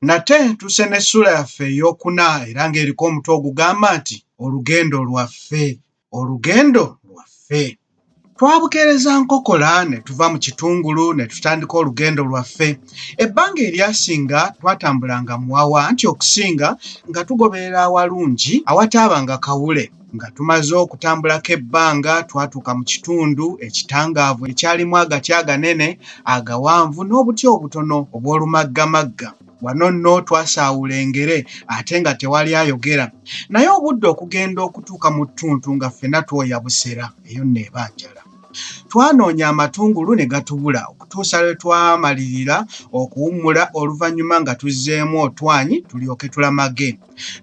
Nate tusenesula yaffe ey'okuna era ng'eriko omutwe ogugamba nti olugendo lwaffe. Olugendo lwaffe. Twabukeereza nkokola ne tuva mu kitungulu ne tutandika olugendo lwaffe. Ebbanga eryasinga twatambulanga muwawa anti okusinga nga tugoberera awalungi awataabanga kawule. Nga tumaze okutambulako ebbanga twatuuka mu kitundu ekitangaavu ekyalimu agati aganene agawanvu n'obuti obutono obw'olumaggamagga. Wano nno twasaawula engere ate nga tewali ayogera. Naye obudde okugenda okutuuka mu ttuntu nga ffenna twoya busera eyo neeba njala. Twanoonya amatungulu ne gatubula okutuusa lwe twamalirira okuwummula oluvannyuma nga tuzzeemu otwanyi tulyoke tulamage.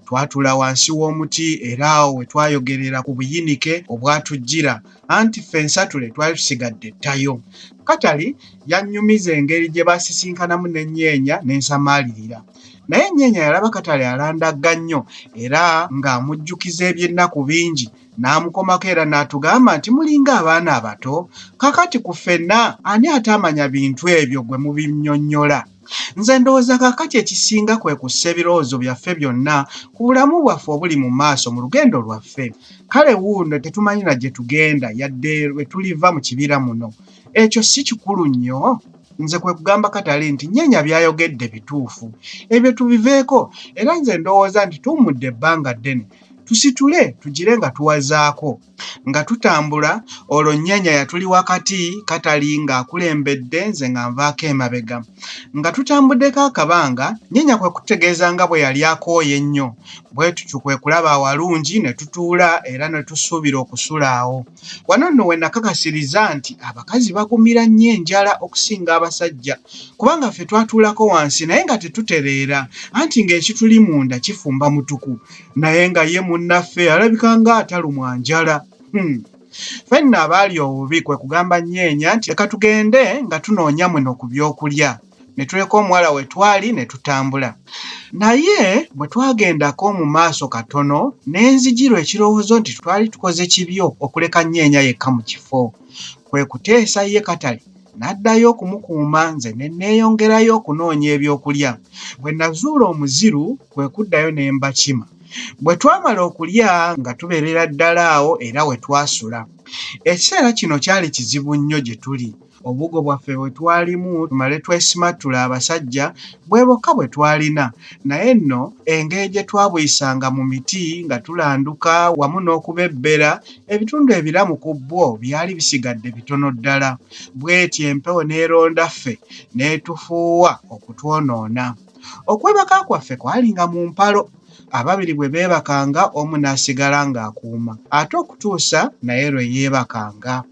Twatula wansi w'omuti era awo we twayogerera ku buyinike obwatujjira anti ffe ensatule twali tusigadde ttayo. Katali yannyumiza engeri gye baasisinkanamu n'ennyeenya n'ensamaalirira. Naye ennyeenya yalaba Katale alandagga nnyo era ng'amujjukiza eby'ennaku bingi n'amukomako era n'atugamba nti mulinga abaana abato. Kakati ku ffenna ani atamanya bintu ebyo gwe mubinnyonnyola? Nze ndowooza kakati ekisinga kwe kussa ebirowoozo byaffe byonna ku bulamu bwaffe obuli mu maaso mu lugendo lwaffe. Kale wuuno tetumanyi na gye tugenda yadde lwe tuliva mu kibira muno. Ekyo si kikulu nnyo. Nze kwe kugamba Katale nti nnyenya byayogedde bituufu. Ebyo tubiveeko era nze ndowooza nti tuwummudde ebbanga ddene. Tusitule tugire nga tuwazaako. Nga tutambula olwo nnyenya yatuli wakati Katali ng'akulembedde nze nga nvaako emabega. Nga tutambuddeko akabanga nnyenya kwe kutegeeza nga bwe yali akooye ennyo. Bwe tutyo kwe kulaba awalungi ne tutuula era ne tusuubira okusula awo. Wano nno we nakakasiriza nti abakazi bagumira nnyo enjala okusinga abasajja kubanga ffe twatuulako wansi naye nga tetutereera anti ng'ekituli munda kifumba mutuku naye nga ye munnaffe alabika ng'atalumwa njala. Ffenna abaali obubi kwe kugamba nnyenya nti leka tugende nga tunoonya muno ku byokulya. Ne tuleka omuwala we twali ne tutambula. Naye bwe twagendako mu maaso katono ne nzijirwa ekirowoozo nti twali tukoze kibyo okuleka nnyenya yekka mu kifo. Kwe kuteesa ye Katale n'addayo okumukuuma nze ne neeyongerayo okunoonya ebyokulya. Bwe nazuula omuziru kwe kuddayo ne mbakima. Bwe twamala okulya nga tubeerera ddala awo era we twasula. Ekiseera kino kyali kizibu nnyo gye tuli. Obugo bwaffe bwe twalimu tumale twesimattula abasajja bwe bokka bwe twalina. Naye nno engeri gye twabuyisanga mu miti nga tulanduka wamu n'okubebbera ebitundu ebiramu ku bwo byali bisigadde bitono ddala. Bw'etyo empewo n'eronda ffe n'etufuuwa okutwonoona. Okwebaka kwaffe kwalinga mu mpalo. Ababiri bwe beebakanga omu n'asigala ng'akuuma ate okutuusa naye lwe yeebakanga.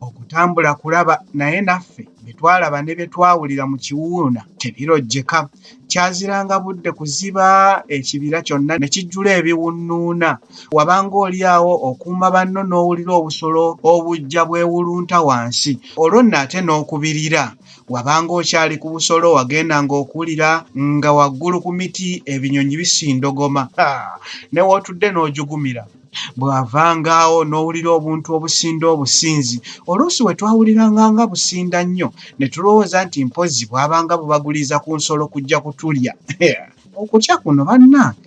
Okutambula kulaba naye naffe bye twalaba ne bye twawulira mu Kiwuuna tebirojjeka. Kyaziranga budde kuziba ekibira kyonna ne kijjula ebiwunnuuna. Wabanga oli awo okuuma banno n'owulira obusolo obujja bwewulunta wansi. Olwo nno ate n'okubirira. Wabanga okyali ku busolo wagendanga okuwulira nga waggulu ku miti ebinyonyi bisindogoma. Ne wootudde n'ojugumira. Bw'avangaawo n'owulira obuntu obusinda obusinzi. Oluusi we twawuliranga nga businda nnyo ne tulowooza nti mpozzi bw'abanga bubaguliza ku nsolo kujja kutulya. Okutya kuno bannange.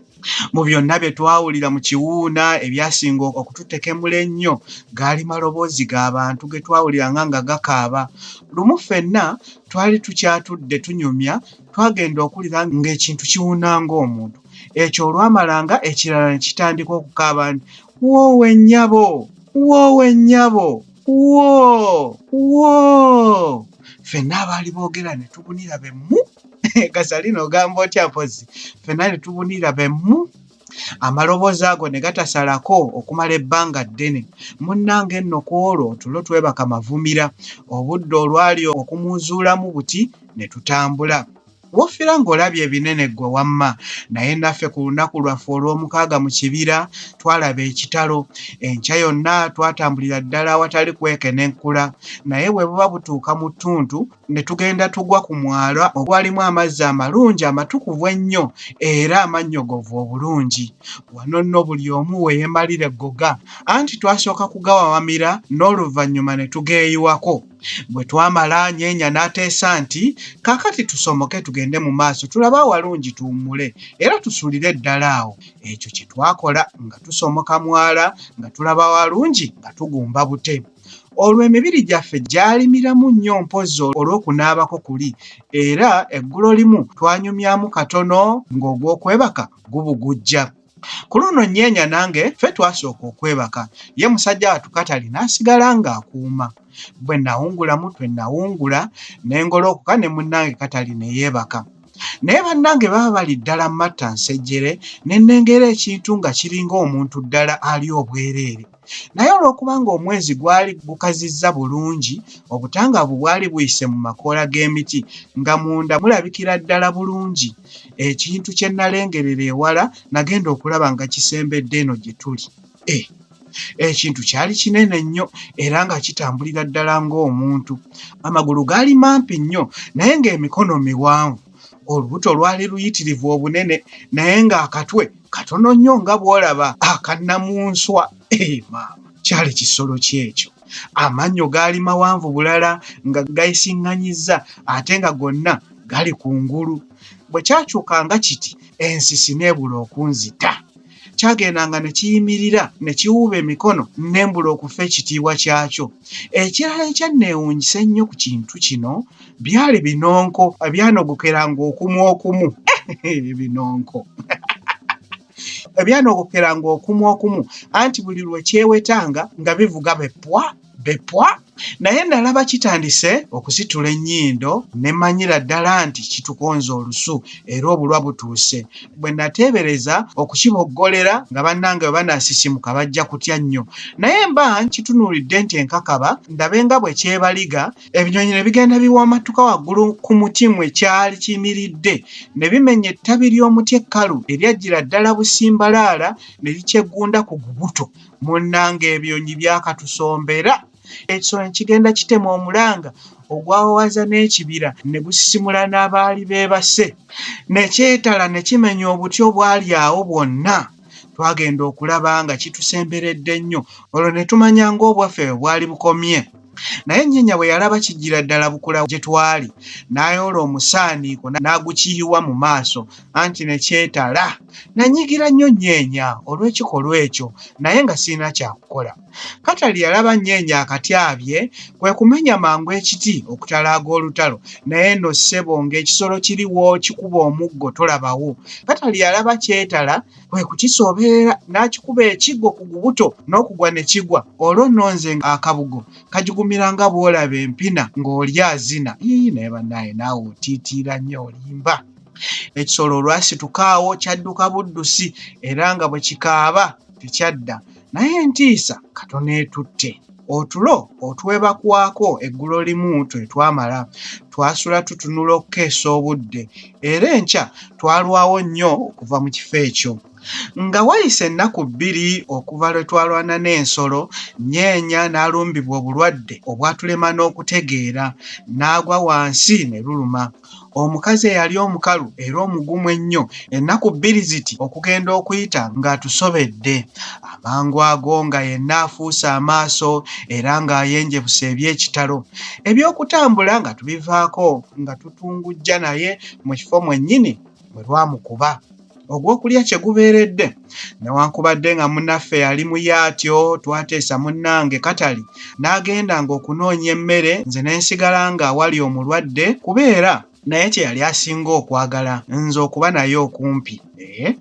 Mu byonna bye twawulira mu Kiwuuna ebyasinga okututekemula ennyo gaali maloboozi g'abantu ge twawuliranga nga gakaaba. Lumu ffenna twali tukyatudde tunyumya twagenda okuwulira ng'ekintu kiwuuna ng'omuntu. Ekyo olwamalanga ekirala ne kitandika okukaaba nti woowe nnyabo, woowe nnyabo, woo. Ffenna abaali boogera ne tubunira bemmu. Gasalina ogamba otya mpozzi? Ffenna ne tubunira bemmu. Amaloboozi ago ne gatasalako okumala ebbanga ddene. Munnange nno ku olwo tulo twebaka mavumira. Obudde olwali okumuzuulamu buti ne tutambula. Wofira ng'olabye ebinene ggwe wamma. Naye naffe ku lunaku lwaffe olw'omukaaga mu kibira twalaba ekitalo. Enkya yonna twatambulira ddala awatali kwekenenkula. Naye bwe buba butuuka mu ttuntu ne tugenda tugwa ku mwala ogwalimu amazzi amalungi amatukuvu ennyo era amannyogovu obulungi. Wano nno buli omu we yeemalira eggoga anti twasooka kugawamira n'oluvannyuma ne tugeeyiwako. Bwe twamala Nnyenya n'ateesa nti kaakati tusomoke tugende mu maaso tulaba awalungi tuwummule era tusuulire ddala awo. Ekyo kye twakola nga tusomoka mwala nga tulaba awalungi nga tugumba bute. Olwo emibiri gyaffe gyalimiramu nnyo mpozzi olw'okunaabako kuli era eggulo limu twanyumyamu katono ng'ogw'okwebaka gubugujja. Ku luno Nnyenya nange ffe twasooka okwebaka, ye musajja wattu Katali n'asigala ng'akuuma. Bwe nawungulamu twe nawungula ne ngolookoka ne munnange Katali ne yeebaka. Naye bannange baba bali ddala matta nsejjere ne nnengera ekintu nga kiringa omuntu ddala ali obwereere. Naye olw'okubanga omwezi gwali gukazizza bulungi, obutangaavu bwali buyise mu makoola g'emiti nga munda mulabikira ddala bulungi, ekintu kye nalengerera ewala nagenda okulaba nga kisembedde eno gye tuli. Ekintu kyali kinene nnyo era nga kitambulira ddala ng'omuntu. Amagulu gaali mampi nnyo naye ng'emikono miwanvu. Olubuto lwali luyitirivu obunene naye ng'akatwe katono nnyo nga bw'olaba akannamunswa. Maama, kyali kisolo kyekyo. Amannyo gaali mawanvu bulala nga gayisiŋŋanyizza ate nga gonna gali kungulu. Bwe kyakyukanga kiti ensisi n'ebula okunzita. Kyagendanga ne kiyimirira ne kiwuuba emikono n'embula okufa ekitiibwa kyakyo. Ekirala ekyanneewuunyisa ennyo ku kintu kino byali binonko ebyanogokeranga okumu ebinonko ebyanogokeranga okumu anti buli lwe kyewetanga nga bivuga bepwa bepwa. Naye nalaba kitandise okusitula ennyindo ne manyira ddala nti kitukonza olusu era obulwa butuuse. Bwe nateebereza okukiboggolera nga bannange bwe banaasisimuka bajja kutya nnyo. Naye mba nkitunuulidde nti enkakaba ndabe nga bwe kyebaliga, ebinyonyi ne bigenda biwamatuka waggulu ku muti mwe kyali kiyimiridde ne bimenya ettabi ly'omuti ekkalu eryajjira ddala busimbalaala ne likyeggunda ku gubuto. Munnange ebyonyi byakatusombera. Ekisolo ne kigenda kitema omulanga ogwawawaza n'ekibira ne gusisimula n'abaali beebase. Ne kyetala ne kimenya obuti obwali awo bwonna. Twagenda okulaba nga kitusemberedde nnyo. Olwo ne tumanya ng'obwaffe bwali bukomye. Naye Nnyenya bwe yalaba kijjira ddala bukula gye twali n'ayoola omusaaniiko n'agukiyiwa mu maaso anti ne kyetala. Nanyigira nnyo Nnyenya olw'ekikolwa ekyo naye nga sirina kyakukola. Katali yalaba Nnyenya akatyabye kwe kumenya mangu ekiti okutalaaga olutalo, naye nno ssebo ng'ekisolo kiriwo kikuba omuggo tolabawo. Katali yalaba kyetala kwe kukisoberera n'akikuba ekiggo ku gubuto n'okugwa ne kigwa. Olwo nno nze akabugo kagigumira nga bw'olaba empina ng'oli azina. Naye bannaye naawe otiitiira nnyo olimba. Ekisolo olwasitukaawo kyadduka buddusi era nga bwe kikaaba tekyadda. Naye entiisa katono etutte. Otulo otwebakwako eggulo limu twe twamala. Twasula tutunula okukeesa obudde era enkya twalwawo nnyo okuva mu kifo ekyo. Nga wayise ennaku 2 okuva lwe twalwana n'ensolo, Nnyenya n'alumbibwa obulwadde obwatulema n'okutegeera, n'agwa wansi ne luluma. Omukazi eyali omukalu era omugumu ennyo, ennaku 2 ziti okugenda okuyita ng'atusobedde. Amangu ago nga yenna afuuse amaaso era ng'ayenjebusa eby'ekitalo. Eby'okutambula nga tubivaako nga tutungujja naye mu kifo mwennyini bwe lwamukuba. Ogw'okulya kye gubeeredde. Newankubadde nga munnaffe yali muye atyo, twateesa munnange Katali n'agendanga okunoonya emmere, nze ne nsigala nga awali omulwadde kubeera naye kye yali asinga okwagala nze okuba naye okumpi.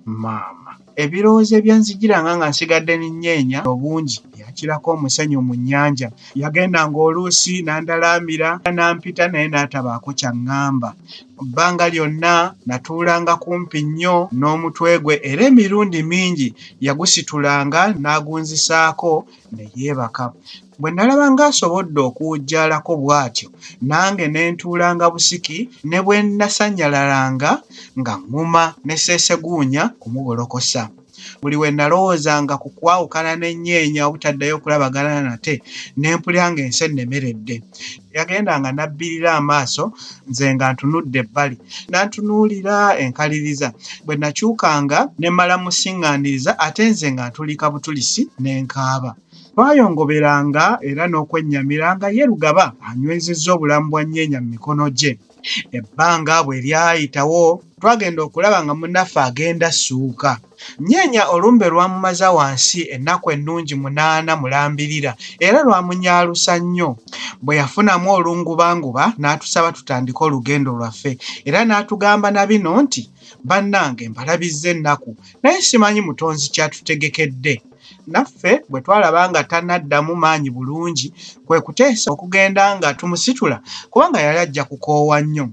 Maama, ebirowoozo ebyanzijiranga nga nsigadde ne Nnyenya obungi yakirako omusenyu mu nnyanja. Yagendanga oluusi n'andalaamira n'ampita naye n'atabaako kyaŋŋamba. Ebbanga lyonna natuulanga kumpi nnyo n'omutwe gwe era emirundi mingi yagusitulanga n'agunzisaako ne yeebaka. Bwe nalaba ng'asobodde okuwujjaalako bw'atyo nange ne ntuulanga busiki ne bwe nasanyalalanga nga ŋŋuma ne seeseguunya kumugolokosa. buli we nalowoozanga ku kwawukana n'ennyeenya obutaddayo okulabagana nate ne mpulira ng'ensi ennemeredde. Yagendanga nabbirira amaaso nze nga ntunudde ebbali nantunuulira enkaliriza. Bwe nakyukanga ne mmala musiŋŋaaniriza ate nze nga ntulika butulisi ne nkaaba. Twayongoberanga era n'okwennyamira ye Lugaba anywezezza obulamu bwa nnyeenya mu mikono gye. Ebbanga bwe lyayitawo twagenda okulaba nga munnaffe agenda ssuuka. Nnyeenya olumbe lwamumaza wansi ennaku ennungi 8 mulambirira era lwamunyaalusa nnyo. Bwe yafunamu olungubanguba n'atusaba tutandike olugendo lwaffe era n'atugamba na bino nti, bannange mbalabizza ennaku naye simanyi Mutonzi kyatutegekedde. Naffe bwe twalaba nga tannaddamu maanyi bulungi kwe kuteesa okugenda nga tumusitula kubanga yali ajja kukoowa nnyo.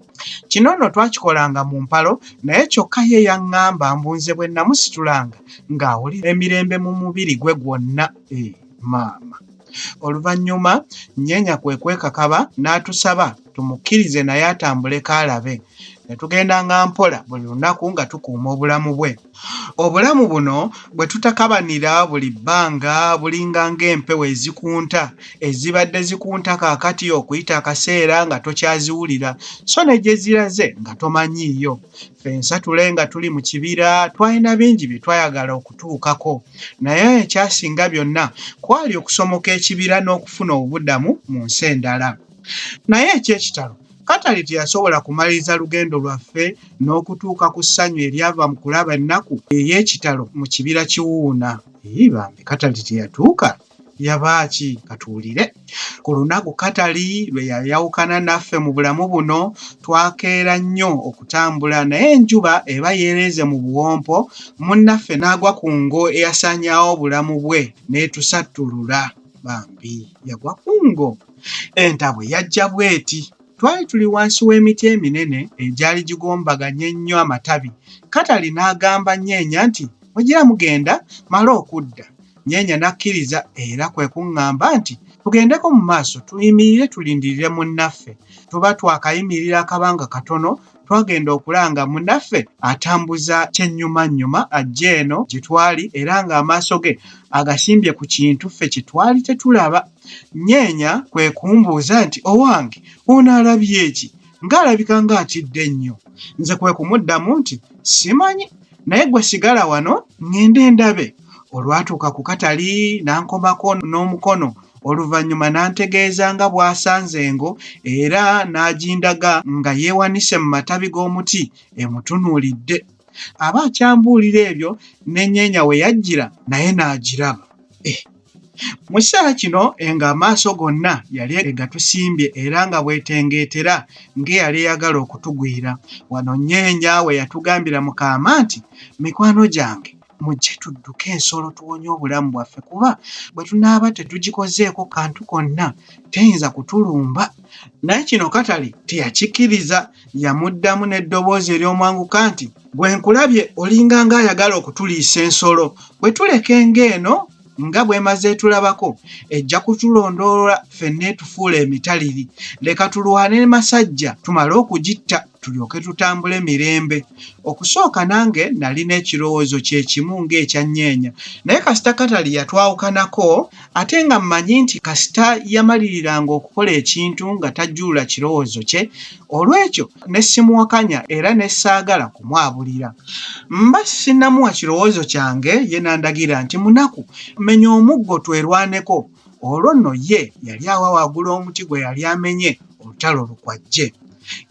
Kino nno twakikolanga mu mpalo naye kyokka ye yaŋŋamba mbunze bwe namusitulanga ng'awulira emirembe mu mubiri gwe gwonna. Maama. Oluvannyuma nnyeenya kwe kwekakaba n'atusaba tumukkirize naye atambuleko alabe. Ne tugendanga mpola buli lunaku nga tukuuma obulamu bwe. Obulamu buno bwe tutakabanira buli bbanga bulinga ng'empewo ezikunta ezibadde zikunta kaakati okuyita akaseera nga tokyaziwulira so ne gye ziraze nga tomanyiiyo. Ffe nsatule nga tuli mu kibira twalina bingi bye twayagala okutuukako naye ekyasinga byonna kwali okusomoka ekibira n'okufuna obuddamu mu nsi endala. Naye eky'ekitalo Katali teyasobola kumaliriza lugendo lwaffe n'okutuuka ku ssanyu eryava mu kulaba ennaku ey'ekitalo mu Kibira Kiwuuna. Bambi Katali teyatuuka yabaaki katuulire. Ku lunaku Katali lwe yayawukana naffe mu bulamu buno twakeera nnyo okutambula naye enjuba eba yeereze mu buwompo munnaffe n'agwa ku ngo eyasaanyaawo obulamu bwe n'etusattulula. Bambi yagwa ku ngo. Entabwe yajja bw'eti. Twali tuli wansi w'emiti eminene egyali gigombaganye ennyo amatabi. Katali n'agamba Nnyeenya nti, mugira mugenda mala okudda. Nnyeenya n'akkiriza era kwe kuŋŋamba nti tugendeko mu maaso tuyimirire tulindirire munnaffe. Tuba twakayimirira akabanga katono twagenda okulanga munnaffe atambuza kyennyumannyuma ajja eno gye twali era ng'amaaso ge agasimbye ku kintu ffe kye twali tetulaba. Nnyeenya kwe kumbuuza nti owange ono alabye eki? Ng'alabika ng'atidde nnyo. Nze kwe kumuddamu nti simanyi naye gwe sigala wano ŋŋende ndabe. Olwatuuka ku Katali n'ankomako n'omukono oluvannyuma n'antegeeza nga bw'asanze engo era n'agindaga nga yeewanise mu matabi g'omuti emutunuulidde. Aba akyambuulira ebyo ne Nnyeenya we yajjira naye n'agiraba. Mu kiseera kino ng'amaaso gonna yali gatusimbye era nga bwetengeetera ng'eyali eyagala okutugwira. Wano Nnyeenya we yatugambira mu kaama nti mikwano gyange mujje tudduke ensolo tuwonye obulamu bwaffe kuba bwe tunaaba tetugikozeeko kantu konna teyinza kutulumba. Naye kino Katali teyakikkiriza. Yamuddamu n'eddoboozi ery'omwanguka nti gwe nkulabye olinga ng'ayagala okutuliisa ensolo. Bwe tuleka ng'eno nga bw'emaze tulabako ejja kutulondoola ffenna etufuula emitaliri. Leka tulwane masajja tumale okugitta tulyoke tutambule mirembe. Okusooka nange nalina ekirowoozo kye kimu ng'ekya Nnyeenya naye kasita Katali yatwawukanako ate nga mmanyi nti kasita yamaliriranga okukola ekintu nga tajjulula kirowoozo kye olw'ekyo ne simuwakanya era ne saagala kumwabulira. Mba sinnamuwa kirowoozo kyange ye n'andagira nti Munaku menya omuggo twerwaneko. Olwo nno ye yali awa waggulu omuti gwe yali amenye olutalo lukwajje.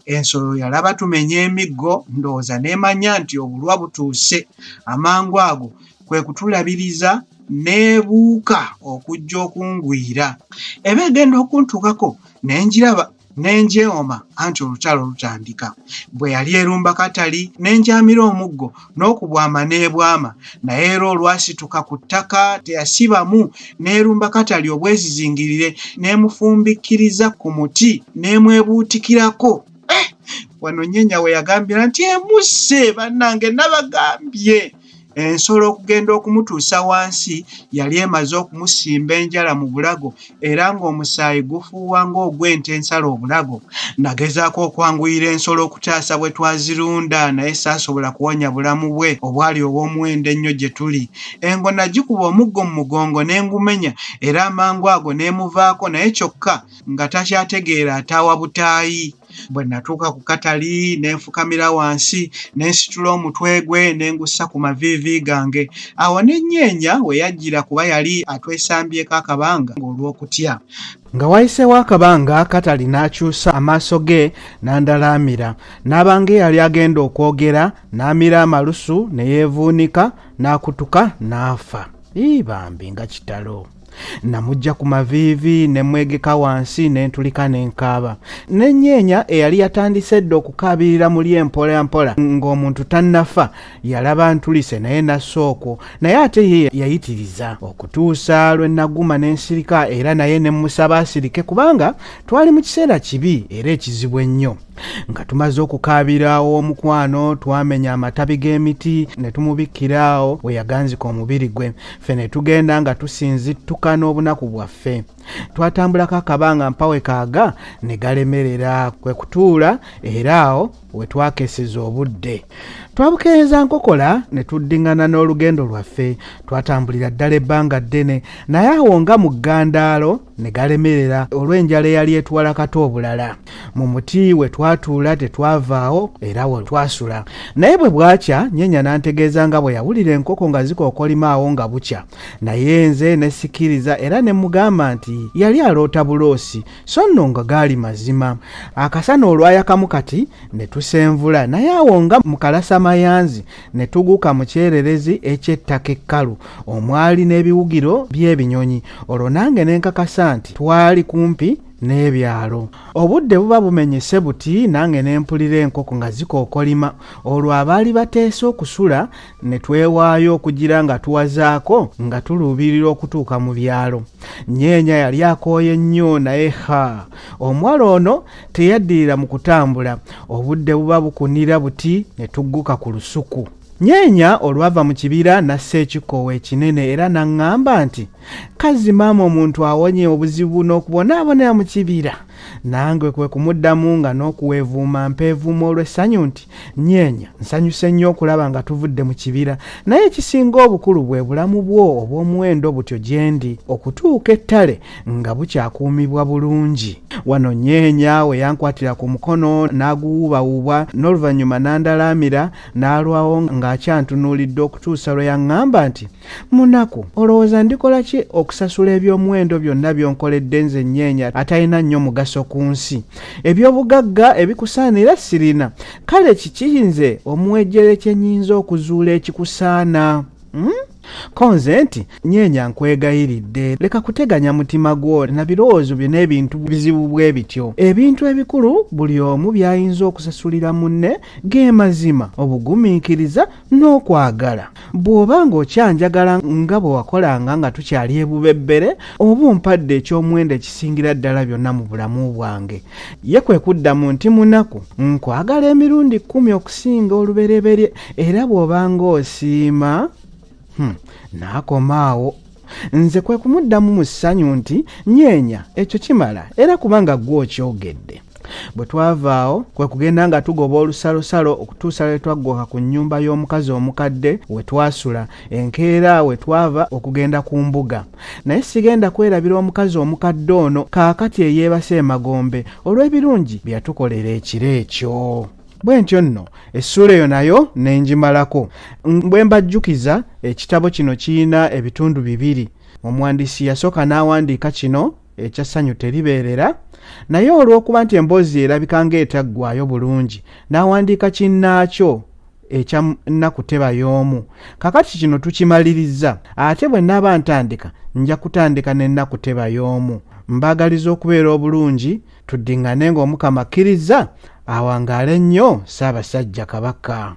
Ensolo yalaba tumenya emiggo ndowooza n'emanya nti obulwa butuuse. Amangu ago kwe kutulabiriza n'ebuuka okujja okungwira. Eba egenda okuntuukako n'engiraba n'enjeoma anti olutalo lutandika. Bwe yali erumba Katali n'enjamira omuggo n'okubwama n'ebwama naye era olwasituka ku ttaka teyasibamu n'erumba Katali obwezizingirire n'emufumbikkiriza ku muti n'emwebuutikirako. Wano Nnyeenya we yagambira nti emusse bannange nabagambye. ensolo okugenda okumutuusa wansi yali emaze okumusimba enjala mu bulago era ng'omusaayi gufuuwa ng'ogw'ente ensala obulago. Nagezaako okwanguyira ensolo okutaasa bwe twazirunda naye saasobola kuwonya bulamu bwe obwali obw'omuwendo ennyo gye tuli. Engo nagikuba omuggo mu mugongo n'engumenya era amangu ago n'emuvaako naye kyokka nga takyategeera ataawa butaayi. Bwe natuuka ku katali ne nfukamira wansi ne nsitula omutwe gwe ne ngussa ku maviivi gange. Awo ne Nnyenya we yajjira kuba yali atwesambyeko akabanga olw'okutya. Nga wayiseewo akabanga Katali n'akyusa amaaso ge n'andalaamira. N'abanga yali agenda okwogera n'amira amalusu ne yeevuunika n'akutuka n'afa. Bambi nga kitalo. Namujja ku maviivi ne mwegeka wansi ne ntulika ne nkaaba. Ne Nnyenya eyali yatandise dda okukaabirira muli empola mpola ng'omuntu tannafa yalaba ntulise naye nassooko naye ate ye yayitiriza okutuusa lwe naguma n'ensirika era naye ne musaba asirike kubanga twali mu kiseera kibi era ekizibu ennyo. Nga tumaze okukaabiraawo omukwano twamenya amatabi g'emiti ne tumubikkiraawo we yaganzika omubiri gwe. Ffe ne tugenda nga tusinzittuka n'obunaku bwaffe. Twatambulako akabanga mpawe kaaga ne galemerera kwe kutuula era awo we twakeseza obudde. Twabukeeza nkokola ne tuddingana n'olugendo lwaffe. Twatambulira ddala ebbanga ddene naye awo nga mu ggandaalo ne galemerera olw'enjala eyali etuwala kato obulala. Mu muti we twatuula tetwavaawo era we twasula. Naye bwe bwakya Nnyenya n'antegeeza nga bwe yawulira enkoko nga zikookolima awo nga bukya. Naye nze ne sikiriza era ne mugamba nti yali aloota buloosi so nno nga gaali mazima. Akasana olwayakamu kati ne tusenvula naye awo nga mu kalasamayanzi ne tuguka mu kyererezi eky'ettaka ekkalu omwali n'ebiwugiro by'ebinyonyi. Olwo nange ne nkakasa nti twali kumpi n'ebyalo. Obudde buba bumenyese buti nange ne mpulira enkoko nga zikookolima. Olwo abaali bateese okusula ne twewaayo okugira nga tuwazaako nga tuluubirira okutuuka mu byalo. Nnyenya yali akooye nnyo naye omuwala ono teyaddirira mu kutambula. Obudde buba bukunira buti ne tugguka ku lusuku. Nnyenya olwava mu kibira nassa ekikoowe ekinene era n'aŋŋamba nti kazi maama omuntu awonye obuzibu n'okubonaabonera mu kibira. Nange kwe kumuddamu nga n'okuweevuuma mpeevuuma olw'essanyu nti Nnyenya nsanyuse nnyo okulaba nga tuvudde mu kibira naye ekisinga obukulu bwe bulamu bwo obw'omuwendo butyo gye ndi okutuuka ettale nga bukyakuumibwa bulungi. Wano Nnyenya we yankwatira ku mukono n'aguwuubawuubwa n'oluvannyuma n'andalaamira n'alwawo ng'akyantunuulidde okutuusa lwe yaŋŋamba nti Munaku olowooza ndikola ki okusasula eby'omuwendo byonna by'onkoledde nze Nnyenya atalina nnyo mugaso ku nsi. Eby'obugagga ebikusaanira sirina. Kale kiki nze omuwejjere kye nnyinza okuzuula ekikusaana? Konze nti Nnyenya nkwegayiridde leka kuteganya mutima gwo na birowoozo byo n'ebintu bizibu bwe bityo. Ebintu ebikulu buli omu by'ayinza okusasulira munne ge mazima, obugumiikiriza n'okwagala. Bw'oba ng'okyanjagala nga bwe wakolanga nga tukyali ebubebbere oba ompadde eky'omuwendo ekisingira ddala byonna mu bulamu bwange. Ye kwe kuddamu nti Munaku nkwagala emirundi 10 okusinga olubereberye era bw'oba ng'osiima n'akomaawo. Nze kwe kumuddamu mu ssanyu nti Nnyenya ekyo kimala era kubanga ggwe okyogedde. Bwe twavaawo kwe kugenda nga tugoba olusalosalo okutuusa lwe twaggoka ku nnyumba y'omukazi omukadde we twasula. Enkeera we twava okugenda ku mbuga. Naye sigenda kwerabira omukazi omukadde ono kaakati eyeebase emagombe olw'ebirungi bye yatukolera ekiro ekyo. Bwe ntyo nno essuula eyo nayo ne ngimalako. Bwe mbajjukiza ekitabo kino kiyina ebitundu 2. Omuwandiisi yasooka n'awandiika kino ekyassanyu teribeerera naye olw'okuba nti emboozi erabika ng'etaggwaayo bulungi n'awandiika kinnaakyo ekya nnaku teba y'omu. Kakati kino tukimaliriza ate bwe nnaaba ntandika nja kutandika n'ennaku teba y'omu. Mbaagaliza okubeera obulungi tuddingane ng'Omukama akkiriza awangaale nnyo Ssaabasajja Kabaka.